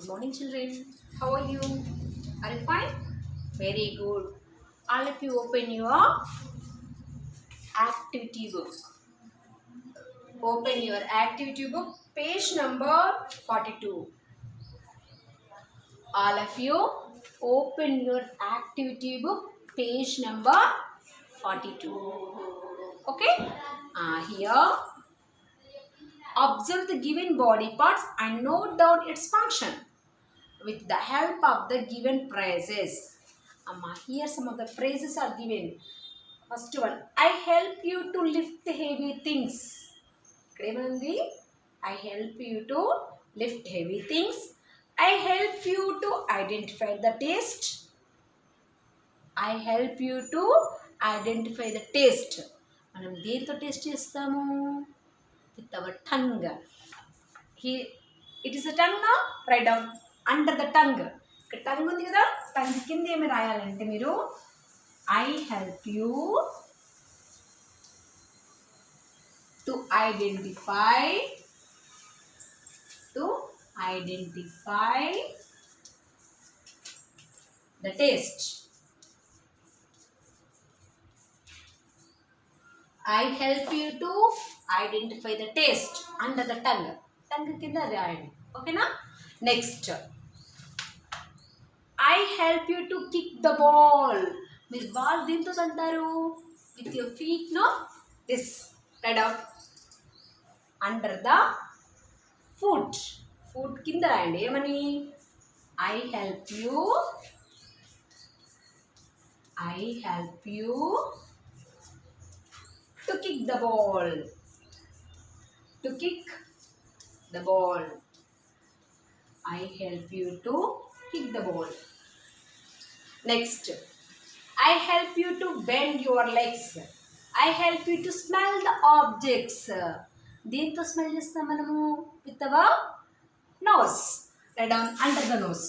Good morning, children. How are you? Are you fine? Very good. All of you open your activity book. Open your activity book, page number 42. All of you open your activity book, page number 42. Okay? Here, observe the given body parts and note down its function with the help of the given phrases. Here some of the phrases are given. First one, I help you to lift heavy things. I help you to lift heavy things. I help you to identify the taste. I help you to identify the taste. మనం దేంతో taste చేస్తాము? With our tongue. It is a tongue now? Write down. Under the tongue. ఇక్కడ tongue ఉంది కదా, tongue కింద ఏమి రాయాలంటే మీరు I help you to identify the taste. I help you to identify the taste under the tongue. Tongue kinda రాయండి. ఓకేనా? Next I help you to kick the ball. మీరు బాల్ దీంతో తంటారు? With your feet, no? This. Right out. Under the foot. Foot కింద రాయండి. ఏమని? I help you to kick the ball. To kick the ball. I help you to kick the ball. Next, I help you to bend your legs. I help you to smell the objects. దేంతో smell చేస్తాం మనము? With our nose. Right down under the nose.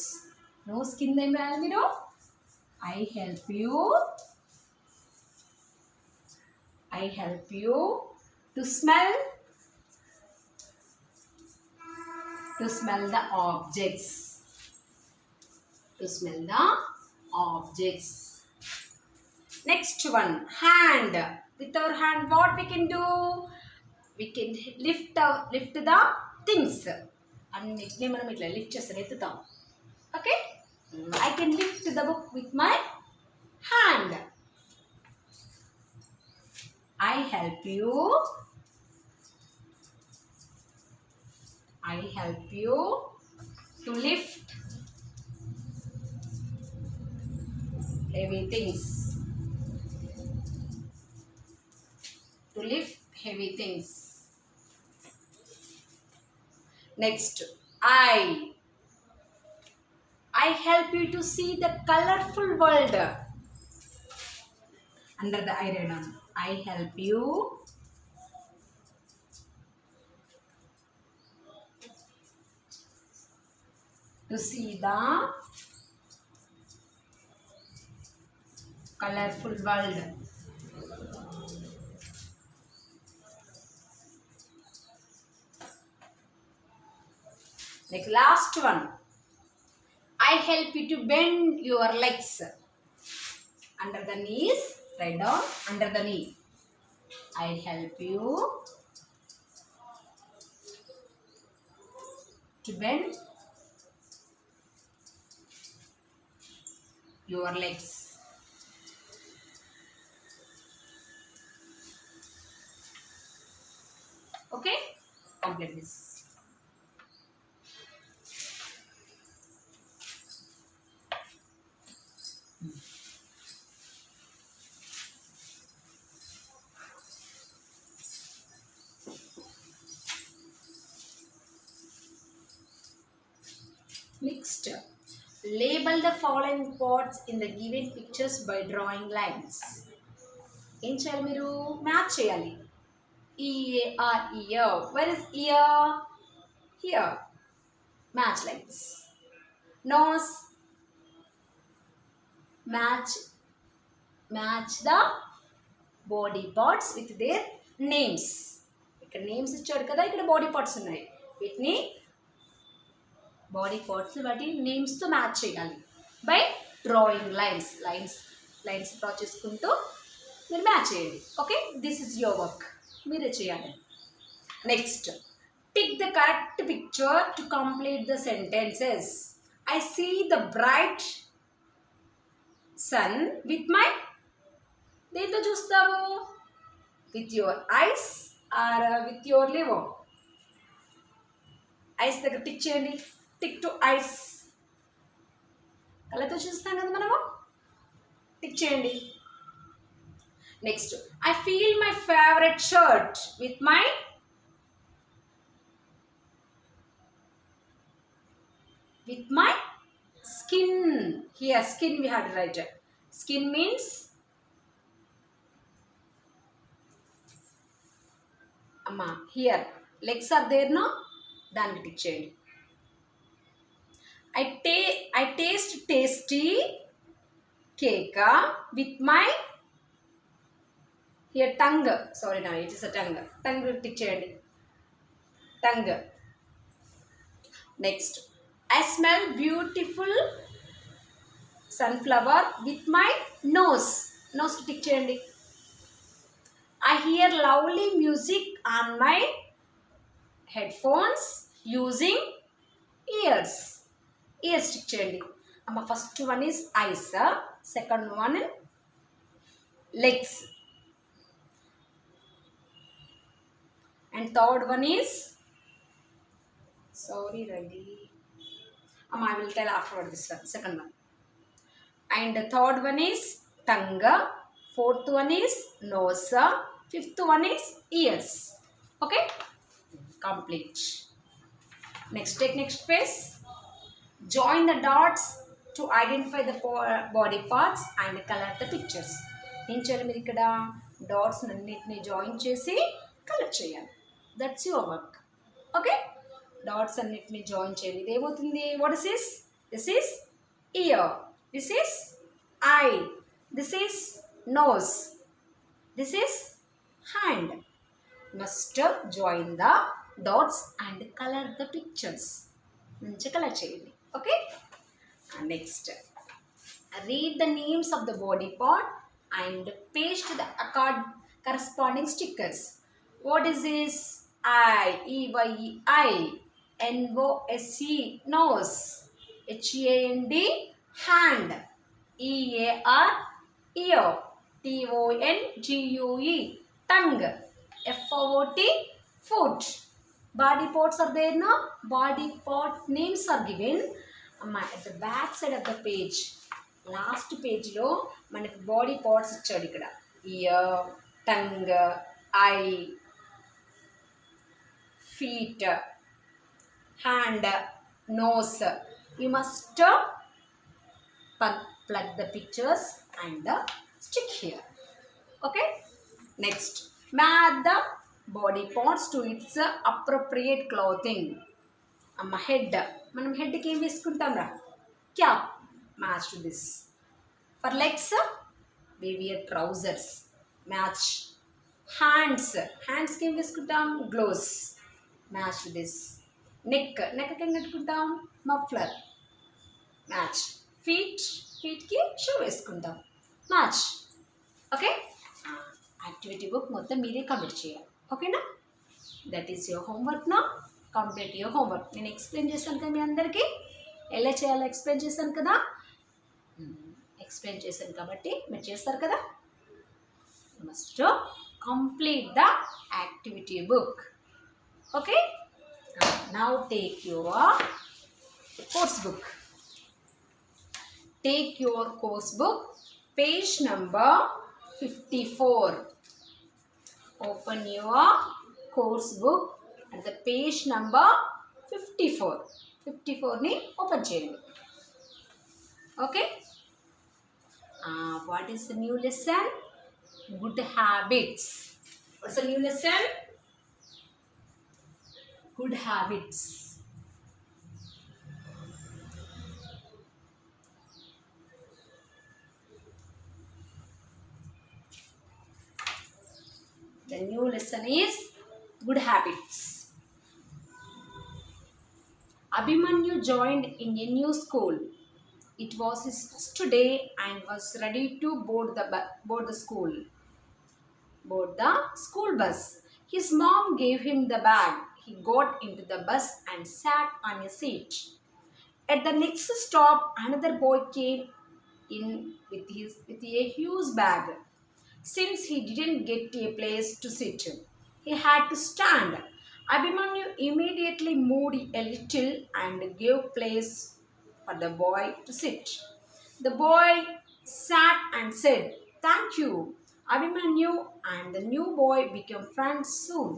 Nose కింద ఏం రాయాలి మీరు? I help you to smell the objects. To smell the objects. Next one, hand. With our hand, what we can do? We can lift the things. అన్నిటినీ మనం ఇట్లా lift చేస్తాం, ఎత్తుతాం. Okay? I can lift the book with my hand. I help you to lift heavy things. Next, I help you to see the colorful world. Under the I write down. I help you to see the colorful world. Like last one, I help you to bend your legs. Under the knees, write down under the knee. I help you to bend your legs. Okay? Complete this. Next, label the following parts in the given pictures by drawing lines. ఏం చేయాలి మీరు? Match చేయాలి. ear. Where is ear? Here. Match like this. Nose. Match the body parts with their names. ఇక్కడ names ఇచ్చాడు కదా, ఇక్కడ body parts ఉన్నాయి. వీటిని బాడీ పార్ట్స్ వాటి నేమ్స్తో మ్యాచ్ చేయాలి బై డ్రాయింగ్ లైన్స్ డ్రా చేసుకుంటూ మీరు మ్యాచ్ చేయండి. Okay, this is your work, మీరే చేయాలి. Next, tick the correct picture to complete the sentences. I see the bright sun with my, దేంతో చూస్తావు? With your eyes or with your liver? Eyes దగ్గర tick చేయండి. Tick to eyes, కళ్ళతో చూస్తాం కదా మనము, టిక్ చేయండి. Next, I feel my favourite shirt with my, with my skin. Here skin we have to write. Skin means amma, here legs are there, no, daniki tick cheyandi. I taste tasty cake with my, here tongue, sorry now it is a tongue tick cheyandi, tongue. Next, I smell beautiful sunflower with my nose tick cheyandi. I hear lovely music on my headphones using ears tick cheyandi. Amma, first one is eyes, second one legs, and third one is, sorry ready, I will tell afterward this one, second one. And the third one is tongue, fourth one is nose, fifth one is ears. Okay, complete. Next, take next page. Join the dots to identify the body parts and color the pictures. ఏం చేయాలి మీరు ఇక్కడ? Dots అన్నిటిని join చేసి colour చేయాలి. That's your work. Okay, dots అన్నిటిని join చేయండి. ఇది ఏమవుతుంది? What is this? This is ear, this is eye, this is nose, this is hand. Must join the dots and colour the pictures. మంచిగా colour చేయండి. Okay, next, read the names of the body part and paste the corresponding stickers. What is this? I, E-Y-E-I, N-O-S-E, nose, H-A-N-D, hand, E-A-R, ear, T-O-N-G-U-E, tongue, F-O-O-T, foot. Body parts are there, no? Body part names are given. At the back side of the page, last page lo manaku body parts ichchadu ikkada. Ear, tongue, eye, feet, hand, nose. You must plug the pictures and the stick here. Okay, next, match the body parts to its appropriate clothing. అమ్మ, head, మనం హెడ్కి ఏం వేసుకుంటాం రా? Cap, match to this. For legs we wear trousers, match. హ్యాండ్స్కి ఏం వేసుకుంటాం? Gloves, match to this. నెక్కి ఏం కట్టుకుంటాం? Muffler, match. ఫీట్కి షూ వేసుకుంటాం, మ్యాచ్. ఓకే, యాక్టివిటీ బుక్ మొత్తం మీరే కంప్లీట్ చేయాలి. ఓకేనా? That is your homework. నా కంప్లీట్ యువర్ హోంవర్క్. నేను ఎక్స్ప్లెయిన్ చేశాను కదా మీ అందరికీ, ఎలా చేయాలో ఎక్స్ప్లెయిన్ చేశాను కదా. ఎక్స్ప్లెయిన్ చేశాను కాబట్టి మీరు చేస్తారు కదా. Must complete the activity book. Okay, now take your course book. Take your course book, page number 54. Open your course book at the page number 54. 54 ni open cheyandi. Okay. What is the new lesson? Good habits. What's the new lesson? Good habits. The new lesson is good habits. Abhimanyu joined in a new school. It was his first day and was ready to board the school bus. His mom gave him the bag. He got into the bus and sat on a seat. At the next stop, another boy came in with a huge bag. Since he didn't get a place to sit, he had to stand. Abhimanyu immediately moved a little and gave place for the boy to sit. The boy sat and said, "Thank you." Abhimanyu and the new boy became friends soon.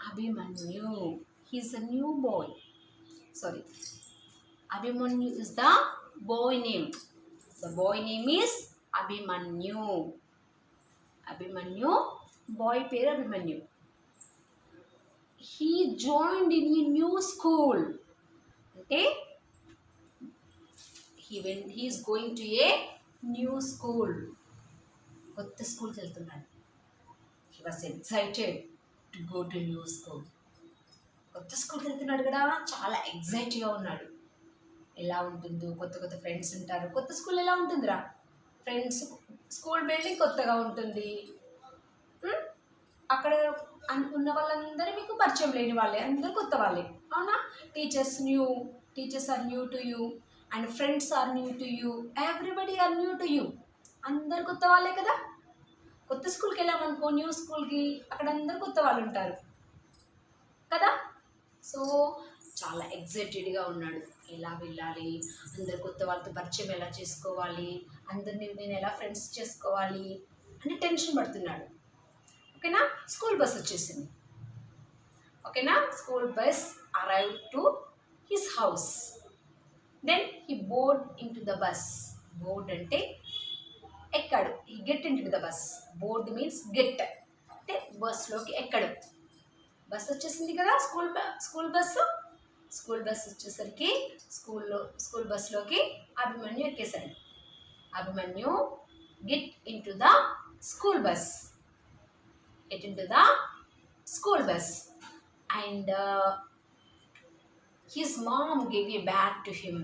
Abhimanyu, he's a new boy. Sorry. Abhimanyu is the boy name. The boy name is Abhimanyu. Abhimanyu, boy పేరు Abhimanyu. He joined in a new school. Okay? He is going to a new school. కొత్త స్కూల్కి వెళ్తున్నాడు. He was excited to go to new school. కొత్త స్కూల్కి వెళ్తున్నాడు కదా, చాలా ఎగ్జైట్గా ఉన్నాడు. ఎలా ఉంటుందో, కొత్త కొత్త ఫ్రెండ్స్ ఉంటారు. కొత్త స్కూల్ ఎలా ఉంటుందిరా? ఫ్రెండ్స్, స్కూల్ బిల్డింగ్ కొత్తగా ఉంటుంది. అక్కడ ఉన్న వాళ్ళందరూ మీకు పరిచయం లేని వాళ్ళే, అందరూ కొత్త వాళ్ళే, అవునా? Teachers are new to you and friends are new to you, everybody are new to you. అందరు కొత్త వాళ్ళే కదా. కొత్త స్కూల్కి వెళ్ళామనుకో, న్యూ స్కూల్కి, అక్కడ అందరు కొత్త వాళ్ళు ఉంటారు కదా. సో చాలా ఎగ్జైటెడ్గా ఉన్నాడు. ఎలా వెళ్ళాలి, అందరు కొత్త వాళ్ళతో పరిచయం ఎలా చేసుకోవాలి, అందరినీ నేను ఎలా ఫ్రెండ్స్ చేసుకోవాలి అని టెన్షన్ పడుతున్నాడు. ఓకేనా? స్కూల్ బస్ వచ్చేసింది. ఓకేనా? School bus arrive to his house. Then he board in to the bus. Board అంటే ఎక్కాడు. He get in to the bus. Board means get అంటే బస్లోకి ఎక్కడం. బస్ వచ్చేసింది కదా, స్కూల్ బస్సు. స్కూల్ బస్ వచ్చేసరికి స్కూల్ బస్లోకి అభిమన్యు ఎక్కేశాడు. Abhimanyu get in to the school bus. Get into the school bus and his mom gave a bag to him.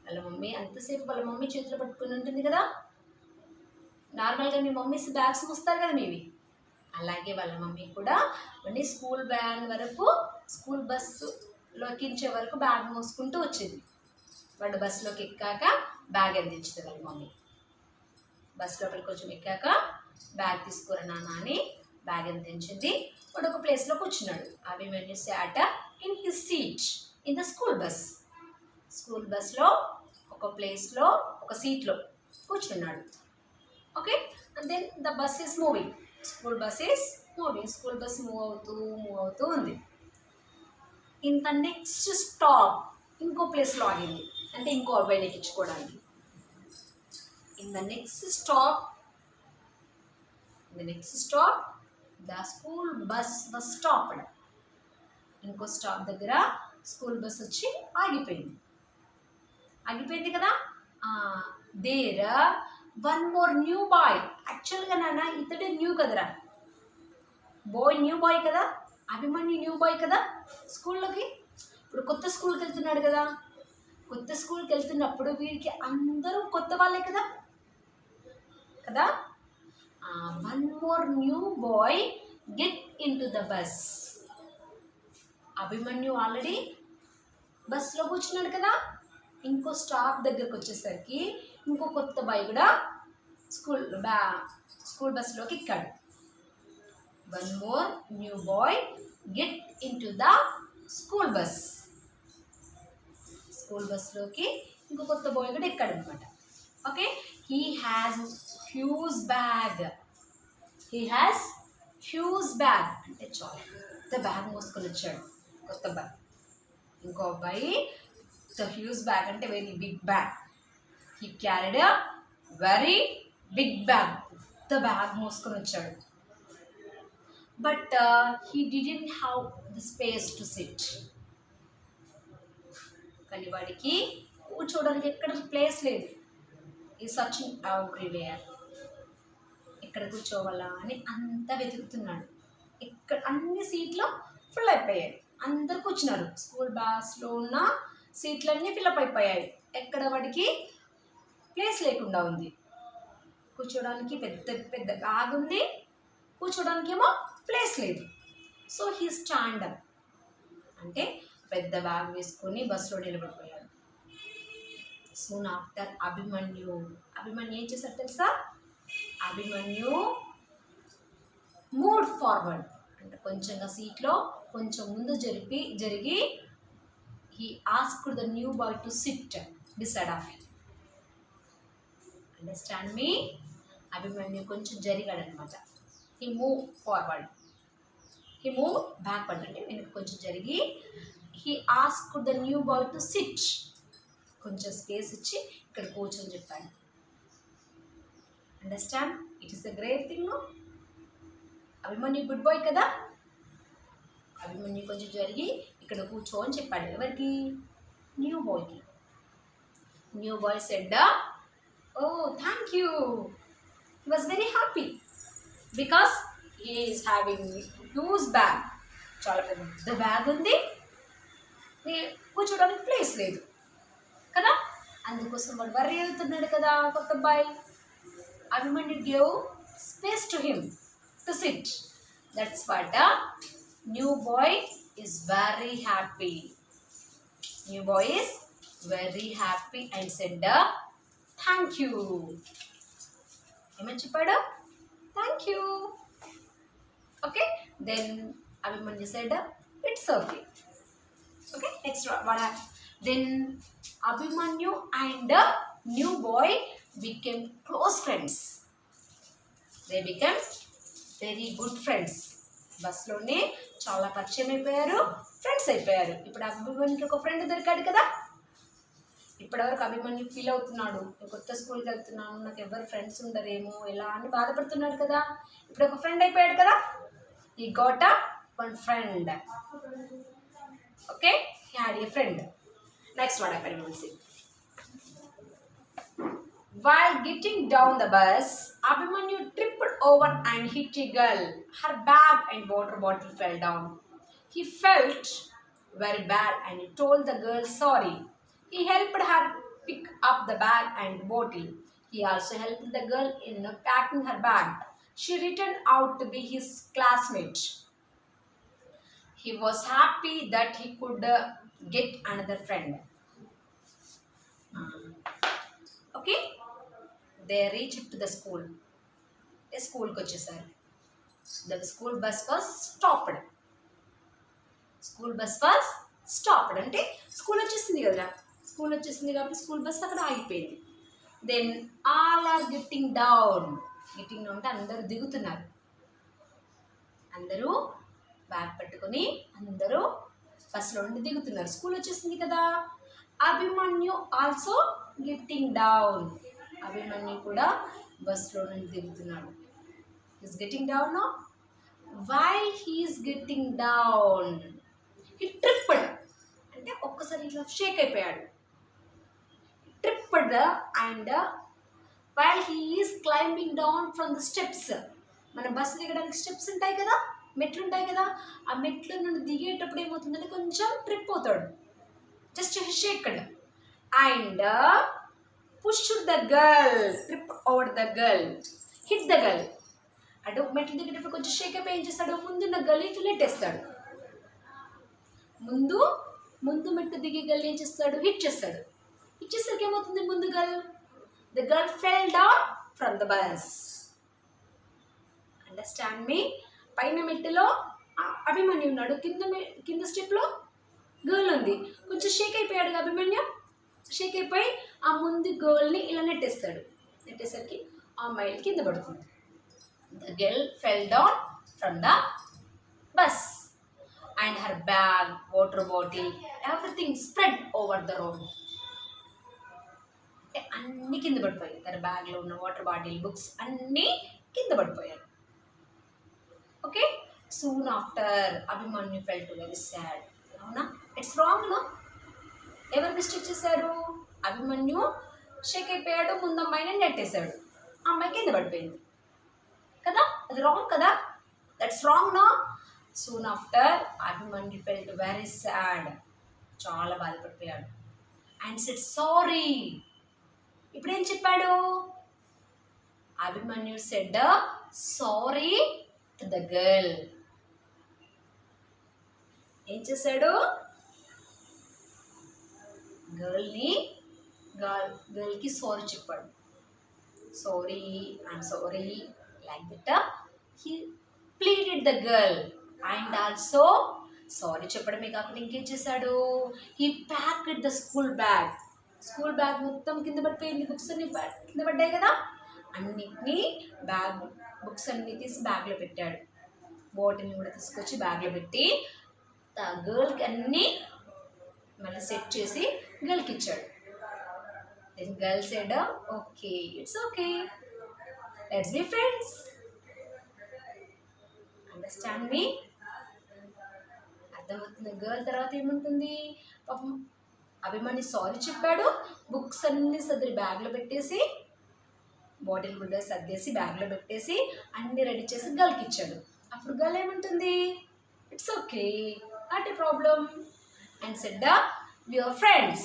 వాళ్ళ mummy అంతసేపు వాళ్ళ మమ్మీ చేతిలో పట్టుకుని ఉంటుంది కదా. నార్మల్గా మీ మమ్మీస్ బ్యాగ్స్ మోస్తారు కదా మీవి, అలాగే వాళ్ళ మమ్మీ కూడా మళ్ళీ స్కూల్ వ్యాన్ వరకు, స్కూల్ బస్సులో ఎక్కించే వరకు బ్యాగ్ మోసుకుంటూ వచ్చింది. వాడు బస్సులోకి ఎక్కాక బ్యాగ్ అందించింది వాళ్ళ మమ్మీ. బస్ లోపలికి కొంచెం ఎక్కాక బ్యాగ్ తీసుకురా నాన్న అని బ్యాగ్ అందించింది. వాడు ఒక ప్లేస్లో కూర్చున్నాడు. Abhimanyu sat in his seat in the school bus. School బస్లో ఒక ప్లేస్లో, ఒక సీట్లో కూర్చున్నాడు. Okay, and then the bus is moving. School bus is moving. School bus move అవుతూ ఉంది. ఇన్ ద నెక్స్ట్ స్టాప్ ఇంకో ప్లేస్లో ఆగింది, అంటే ఇంకో అబ్బాయిని ఎక్కించుకోవడానికి. In the next stop, the school bus was stopped. ఇంకో స్టాప్ దగ్గర స్కూల్ బస్ వచ్చి ఆగిపోయింది కదా. There one more new boy. యాక్చువల్గా నాన్న ఇతడే న్యూ కదరా, న్యూ బాయ్ కదా, అభిమన్యు న్యూ బాయ్ కదా స్కూల్లోకి. ఇప్పుడు కొత్త స్కూల్కి వెళ్తున్నాడు కదా. కొత్త స్కూల్కి వెళ్తున్నప్పుడు వీడికి అందరూ కొత్త వాళ్ళే కదా. One more new boy get in to the bus. Abhimanyu already బస్లో కూర్చున్నాడు కదా. ఇంకో స్టాప్ దగ్గరకు వచ్చేసరికి ఇంకో కొత్త బాయ్ కూడా స్కూల్ బస్లోకి ఎక్కాడు. One more new boy get in to the school bus. School బస్లోకి ఇంకో కొత్త బాయ్ కూడా ఎక్కాడు అనమాట. Okay, he has huge bag. అంటే చాలా కొత్త బ్యాగ్ మోసుకొని వచ్చాడు, కొత్త బ్యాగ్. ఇంకో అబ్బాయి హ్యూజ్ బ్యాగ్ అంటే very big bag. he carried a very big bag. కొత్త బ్యాగ్ మోసుకొని వచ్చాడు. But he didn't have the space to sit. కానీ వాడికి కూర్చోవడానికి ఎక్కడ ప్లేస్ లేదు. ఈ సర్చింగ్ ఎవ్రీవేర్. ఎక్కడ కూర్చోవాలా అని అంతా వెతుకుతున్నాడు. ఇక్కడ అన్ని సీట్లు ఫుల్ అయిపోయాయి. అందరు కూర్చున్నారు. స్కూల్ బస్లో ఉన్న సీట్లన్నీ ఫిల్అప్ అయిపోయాయి. ఎక్కడ వాడికి ప్లేస్ లేకుండా ఉంది. కూర్చోడానికి పెద్ద పెద్ద బ్యాగ్ ఉంది, కూర్చోడానికి ఏమో ప్లేస్ లేదు. సో హీ స్టాండ్ అప్ అంటే పెద్ద బ్యాగ్ వేసుకొని బస్సులో నిలబడిపోయాడు. సూన్ ఆఫ్టర్ అభిమన్యు ఏం చేశారు తెలుసా? అభిమన్యు మూవ్ ఫార్వర్డ్ అంటే కొంచెంగా సీట్లో కొంచెం ముందు జరిగి he asked the new boy to sit beside of him. Understand me? Abhimanyu కొంచెం జరిగాడు అనమాట. he moved forward, he moved backward అంటే వెనక్కి కొంచెం జరిగి he asked the new boy to sit, కొంచెం స్పేస్ ఇచ్చి ఇక్కడ కూర్చొని చెప్పాడు. Understand? It is a great thing. No, Abhimanyu good boy కదా. అభిమన్యు కొంచెం జరిగి ఇక్కడ కూర్చో అని చెప్పాడు. ఎవరికి? న్యూ బాయ్కి. New boy said, oh thank you. He was very happy because he is having huge bag. చాలా పెద్ద బ్యాగ్ ఉంది, కూర్చోడానికి ప్లేస్ లేదు కదా. అందుకోసం వాడు వర్రీ అవుతున్నాడు కదా కొత్త అబ్బాయి. Abhimanyu gave space to him to SIT. That's what new boy is very happy. New boy is very happy and said thank you. ఏమని చెప్పాడు? Thank you. Okay, then Abhimanyu said it's okay. Okay, next what happened? Then Abhimanyu and new boy became close friends. They became very good friends. బస్లోనే చాలా పరిచయం అయిపోయారు, friends అయిపోయారు. ఇప్పుడు అభిమన్యుకి ఒక friend దొరికాడు కదా. ఇప్పటివరకు అభిమన్యు ఫీల్ అవుతున్నాడు, కొత్త స్కూల్కి వెళ్తున్నాను, నాకు ఎవరు ఫ్రెండ్స్ ఉండరేమో ఎలా అని బాధపడుతున్నాడు కదా. ఇప్పుడు ఒక ఫ్రెండ్ అయిపోయాడు కదా. He got one friend. Okay, he had a friend. Next what happened will see. While getting down the bus, Abhimanyu tripped over and hit a girl. Her bag and water bottle fell down. He felt very bad and he told the girl sorry. He helped her pick up the bag and bottle. He also helped the girl in packing her bag. She returned out to be his classmate. He was happy that he could get another friend. Okay? They reached to the school. స్కూల్కి వచ్చేసారు. The school bus was stopped. School bus was stopped అంటే school వచ్చేసింది కదా. School వచ్చేసింది కాబట్టి school bus అక్కడ ఆగిపోయింది. Then all are getting down. Getting down అంటే అందరూ దిగుతున్నారు. అందరూ బ్యాగ్ పట్టుకొని అందరూ బస్లో నుండి దిగుతున్నారు. స్కూల్ వచ్చేసింది కదా. Abhimanyu also getting down. Abhimanyu కూడా బస్లో నుండి దిగుతున్నాడు. Is getting down. No, while he is getting down he tripped అంటే ఒక్కసారి ఇట్లా షేక్ అయిపోయాడు. Tripped and while he is climbing down from the steps. మన బస్సు దిగడానికి స్టెప్స్ ఉంటాయి కదా, మెట్లు ఉంటాయి కదా. ఆ మెట్ల నుండి దిగేటప్పుడు ఏమవుతుందంటే కొంచెం ట్రిప్ అవుతాడు. Just shaked and pushed the girl, tripped over the girl, hit the girl. అటు మెట్లు దిగేటప్పుడు కొంచెం షేక్ అయిపోయి ఏం చేస్తాడు, ముందున్న గల్ ఇట్లా నెట్టేస్తాడు. ముందు మెట్టు దిగే గల్ ఏం చేస్తాడు, హిట్ చేస్తాడు. హిట్ చేసరికి ఏమవుతుంది, ముందు girl, the girl fell down from the bus. Understand me? పైన మెట్టులో అభిమన్యు ఉన్నాడు, కింద స్టెప్లో గర్ల్ ఉంది. కొంచెం షేక్ అయిపోయాడు అభిమన్యు. షేక్ అయిపోయి ఆ ముందు గర్ల్ని ఇలా నెట్టేస్తాడు. నెట్టేసరికి ఆ అమ్మాయి కింద పడుతుంది. The girl fell down from the bus and her bag, water bottle, everything spread over the road. అంటే అన్నీ కింద పడిపోయాయి. తన బ్యాగ్లో ఉన్న వాటర్ బాటిల్, బుక్స్ అన్నీ కింద పడిపోయాయి. Okay, soon after Abhimanyu felt very sad. అవునా? It's wrong. నో, ఎవరు మిస్టేక్ చేశారు? అభిమన్యు షేక్ అయిపోయాడు, ముందు అమ్మాయిని నెట్టేశాడు, అమ్మాయి కింద పడిపోయింది కదా. అది రాంగ్ కదా. That's wrong. No, soon after Abhimanyu felt very sad, చాలా బాధపడిపోయాడు. And said sorry. ఇప్పుడు ఏం చెప్పాడు? Abhimanyu said sorry to the girl. ఏం చేశాడు? గర్ల్కి సారీ చెప్పాడు. Sorry, I'm sorry, like that he pleaded the girl. And also sorry చెప్పడమే కాకుండా ఇంకేం చేశాడు? He packed the school bag. School bag మొత్తం కింద పడిపోయింది, బుక్స్ అన్ని కింద పడ్డాయి కదా, అన్నిటినీ బుక్స్ అన్ని తీసి బ్యాగ్లో పెట్టాడు. బాటిల్ని కూడా తీసుకొచ్చి బ్యాగ్లో పెట్టి గర్ల్కి అన్నీ మళ్ళీ సెట్ చేసి గర్ల్కి ఇచ్చాడు. Then girl said okay, it's okay, let's be friends. Understand me? అర్థమవుతుంది? గర్ల్ తర్వాత ఏముంటుంది? పాపం అభిమన్యు సారీ చెప్పాడు, బుక్స్ అన్నీ సర్ది బ్యాగ్లో పెట్టేసి, బాటిల్ కూడా సర్దేసి బ్యాగ్లో పెట్టేసి అన్నీ రెడీ చేసి గర్ల్కి ఇచ్చాడు. అప్పుడు గర్ల్ ఏమంటుంది? It's okay, not a problem, and said we are friends.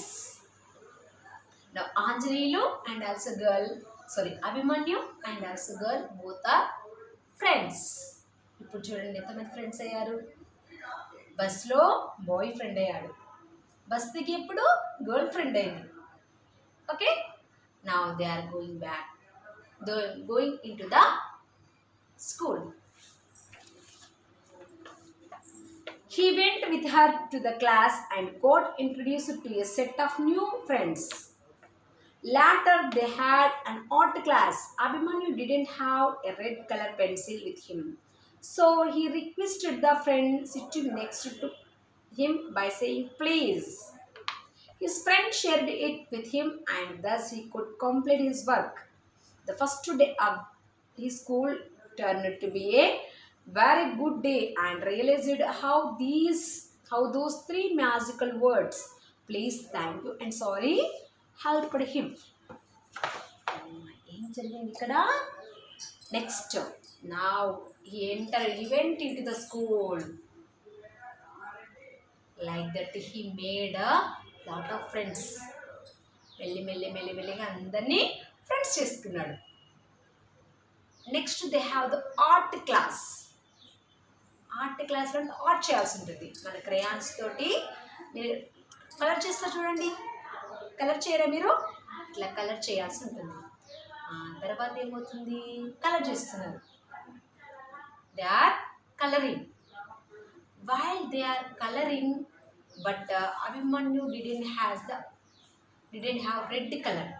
Now Anjaneelu and also girl, sorry, Abhimanyu and also girl both are friends. ఇప్పుడు చూడండి ఎంతమంది ఫ్రెండ్స్ అయ్యారు. బస్లో బాయ్ ఫ్రెండ్ అయ్యాడు, బస్ దిగి ఎప్పుడు గర్ల్ ఫ్రెండ్ అయింది. Okay, now they are going in to the school. He went with her to the class and got introduced to a set of new friends. Later, they had an art class. Abhimanyu didn't have a red color pencil with him, so he requested the friend sitting next to him by saying, "Please." His friend shared it with him, and thus he could complete his work. The first day of his school turned to be a very good day, and realized how those three magical words, please, thank you and sorry, helped him. ఏం జరిగింది ఇక్కడ? Next, now he went into the school. Like that he made a lot of friends. మెల్లిగా అందరినీ friends చేసుకున్నాడు. Next they have the art class. Art క్లాస్లో art చేయాల్సి ఉంటుంది. మన క్రేయాన్స్ తోటి మీరు కలర్ చేస్తారు చూడండి, కలర్ చేయరా మీరు? ఇట్లా కలర్ చేయాల్సి ఉంటుంది. తర్వాత ఏమవుతుంది? కలర్ చేస్తున్నారు. They are colouring. While they are colouring, but Abhimanyu didn't have red colour.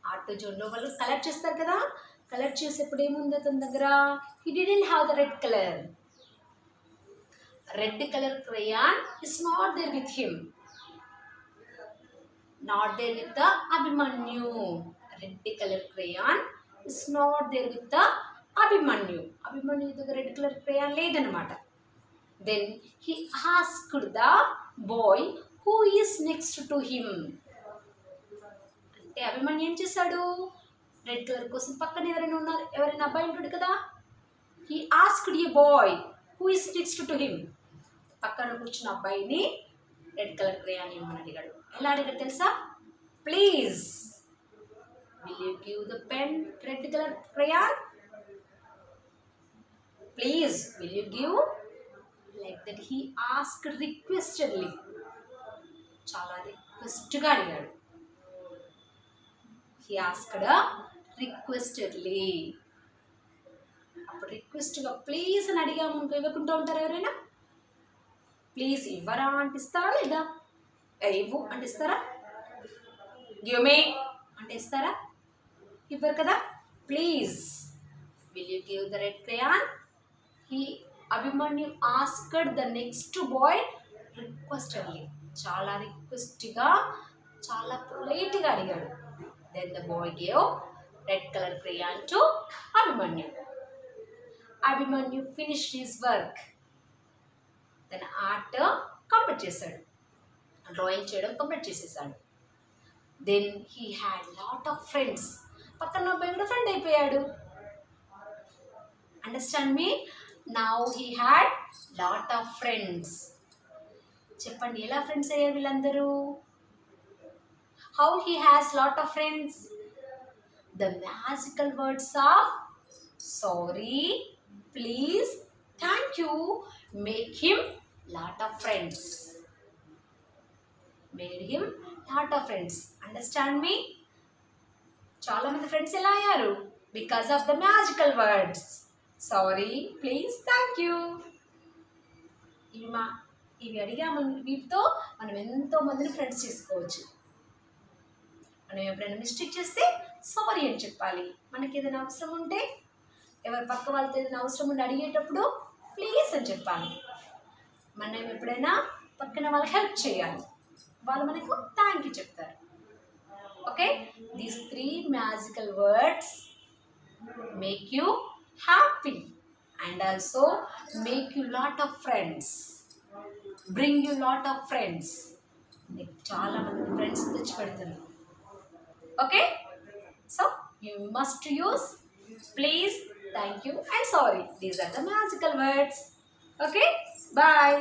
Art జోన్లో వాళ్ళు కలర్ చేస్తారు కదా, కలర్ చేసేప్పుడు ఏముంది అతని దగ్గర? he didn't have the red color. Red color crayon is not there with him. Not there with the Abhimanyu. Red color crayon is not there with the Abhimanyu. Abhimanyu దగ్గర red colour crayon లేదన్నమాట. Then he asked the boy who is next to him. అంటే అభిమన్యు ఏం చేశాడు? Red colour కోసం పక్కన ఎవరైనా అబ్బాయి ఉంటాడు కదా. he asked a boy who is next to him. పక్కన కూర్చున్న అబ్బాయిని రెడ్ కలర్ క్రేయాన్ ఇవ్వమని అడిగాడు. ఎలా అడిగాడు తెలుసా? Please, will you give the pen red colour crayon? Please, will you give? Like that he asked requestedly. చాలా రిక్వెస్ట్గా అడిగాడు. He asked requestedly. అప్పుడు రిక్వెస్ట్గా ప్లీజ్ అని అడిగాము ఇవ్వకుండా ఉంటారు ఎవరైనా? ప్లీజ్ ఇవ్వరా అంటిస్తారా లేదా? ఇవ్వు అంటిస్తారా? గివ్ మీ అంటే ఇస్తారా? ఇవ్వరు కదా. Please, will you give the red crayon? Abhimanyu asked the next boy requestedly. చాలా రిక్వెస్ట్గా, చాలా పొలైట్గా అడిగాడు. Then the boy gave red colour crayon to Abhimanyu. Abhimanyu finished his work. తన ఆర్ట్ కంప్లీట్ చేశాడు, డ్రాయింగ్ చేయడం కంప్లీట్ చేసేసాడు. Then he had lot of friends. పక్కన అబ్బాయి కూడా ఫ్రెండ్ అయిపోయాడు. Understand me? Now he had lot of friends. చెప్పండి ఎలా ఫ్రెండ్స్ అయ్యారు వీళ్ళందరూ? How he has lot of friends? The magical words of sorry, please, thank you make him lot of friends. Made him lot of friends. Understand me? చాలా మంది friends ఎలా అయ్యారు? Because of the magical words. Sorry, please, thank you. ఇవి అడిగాము, వీటితో మనం ఎంతో మందిని ఫ్రెండ్స్ చేసుకోవచ్చు. మనం ఎప్పుడైనా మిస్టేక్ చేస్తే సారీ అని చెప్పాలి. మనకి ఏదైనా అవసరం ఉంటే, ఎవరి పక్క వాళ్ళతో ఏదైనా అవసరం ఉండి అడిగేటప్పుడు ప్లీజ్ అని చెప్పాలి. మనం ఎప్పుడైనా పక్కన వాళ్ళకి హెల్ప్ చేయాలి, వాళ్ళు మనకు థ్యాంక్ యూ చెప్తారు. Okay, these 3 magical words make you happy and also make you lot of friends, bring you lot of friends. నీకు చాలా మంది friends తెచ్చిపెడతారు. Okay, so you must use please, thank you and sorry. These are the magical words. Okay, bye.